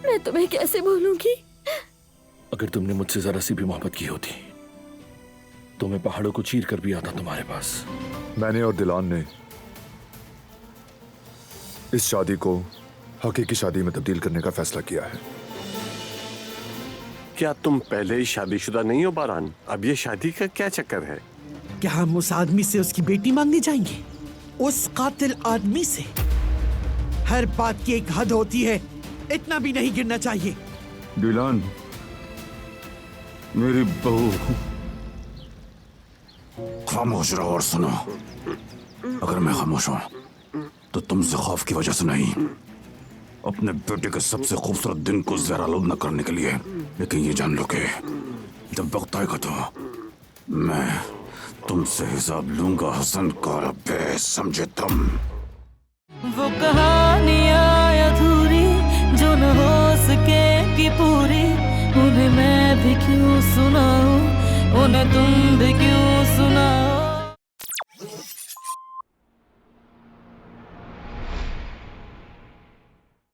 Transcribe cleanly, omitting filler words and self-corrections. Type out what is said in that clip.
मैं तुम्हें कैसे भूलूंगी? अगर तुमने मुझसे जरा सी भी मोहब्बत की होती तो मैं पहाड़ों को चीर कर भी आता तुम्हारे पास। मैंने और दिलान ने इस शादी को हकीकी शादी में तब्दील करने का फैसला किया है। क्या तुम पहले ही शादीशुदा नहीं हो बारान? अब ये शादी का क्या चक्कर है? क्या हम उस आदमी से उसकी बेटी मांगने जाएंगे? उस कातिल आदमी से? हर बात की एक हद होती है, इतना भी नहीं गिरना चाहिए। डिलान, मेरी बहू। खामोश रहो और सुनो। अगर मैं खामोश हूं तो तुमसे खौफ की वजह से नहीं, अपने बेटे के सबसे खूबसूरत दिन को ज़हरालूद न करने के लिए। लेकिन ये जान लो कि जब वक्त आएगा तो मैं तुमसे हिसाब लूंगा हसन का। बे समझे तुम? वो कहानियाँ अधूरी जो न हो सके कि पूरी, उन्हें मैं भी क्यों सुनाऊं, उन्हें तुम भी क्यों